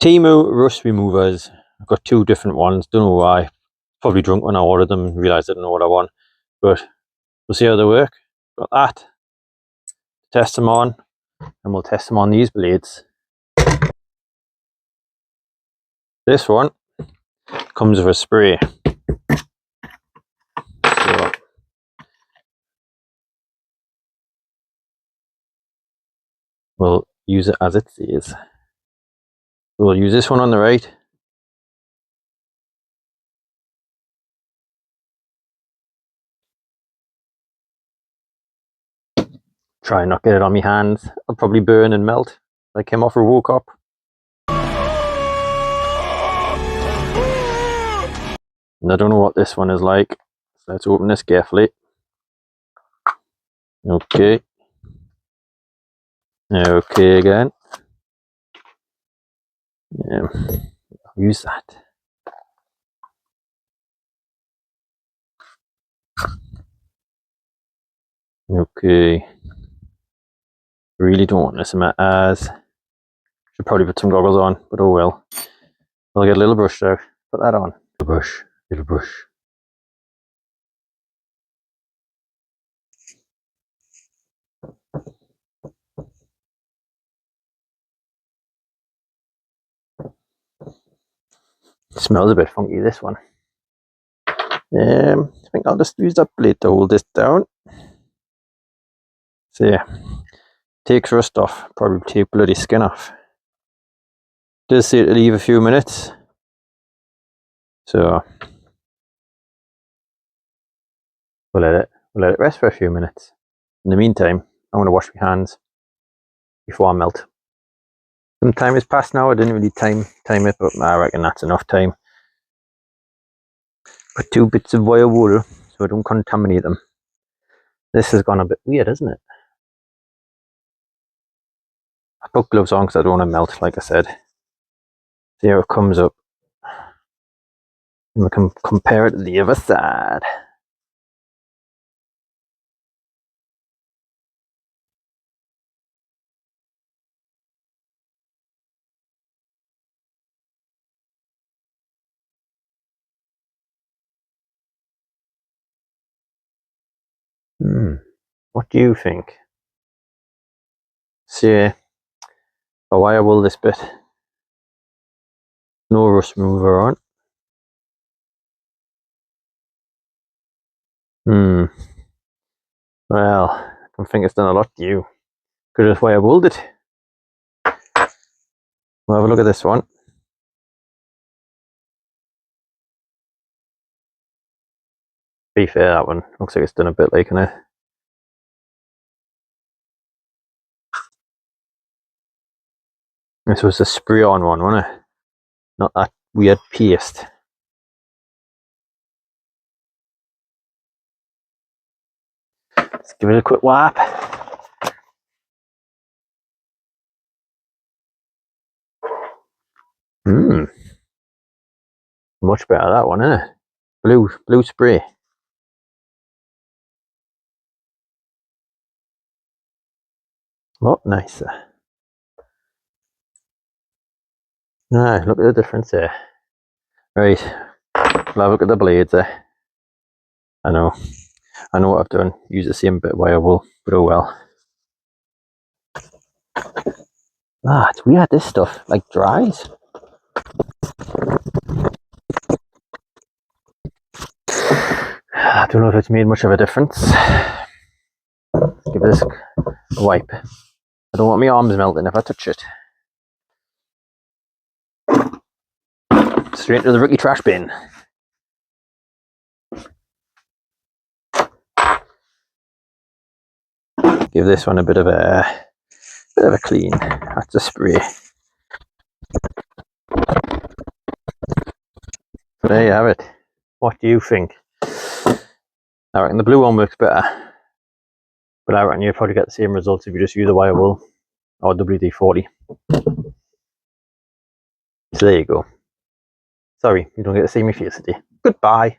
Temu Rust Removers. I've got two different ones. Don't know why. Probably drunk when I ordered them and realised I didn't know what I want. But we'll see how they work. Got that. Test them on. And we'll test them on these blades. This one comes with a spray. So we'll use it as it says. So we'll use this one on the right. Try and not get it on my hands. I'll probably burn and melt. I came off a woke up. And I don't know what this one is like. So let's open this carefully. Okay. Okay again. Yeah, I'll use that. Okay. Really don't want this in my eyes. Should probably put some goggles on, but oh well. I'll get a little brush there. Put that on. Little brush. Little brush. It smells a bit funky, this one. I think I'll just use that blade to hold this down. So yeah, takes rust off, probably take bloody skin off. Does say to leave a few minutes. So we'll let it rest for a few minutes. In the meantime, I'm going to wash my hands before I melt. Some time has passed now. I didn't really time it, but I reckon that's enough time. Put 2 bits of wire wool so I don't contaminate them. This has gone a bit weird, isn't it? I put gloves on because I don't want to melt, like I said. See how it comes up. And we can compare it to the other side. What do you think? See, a wire wool this bit. No rust remover on. Well, I don't think it's done a lot to you. Could have wire wooled it. We'll have a look at this one. Be fair, that one looks like it's done a bit like it. This was a spray on one, wasn't it? Not that weird paste. Let's give it a quick wipe. Much better that one, isn't it? Blue spray. A lot nicer. Ah, look at the difference there. Right, we'll have a look at the blades there. I know what I've done. Use the same bit of wire wool, but oh well. Ah, it's weird, this stuff, like dries. I don't know if it's made much of a difference. Let's give this a wipe. I don't want my arms melting if I touch it. Straight into the rookie trash bin. Give this one a bit of a clean. That's a spray. So there you have it. What do you think? I reckon the blue one works better, but I reckon you'll probably get the same results if you just use a wire wool or WD-40. So there you go. Sorry, you don't get to see me face today. Goodbye.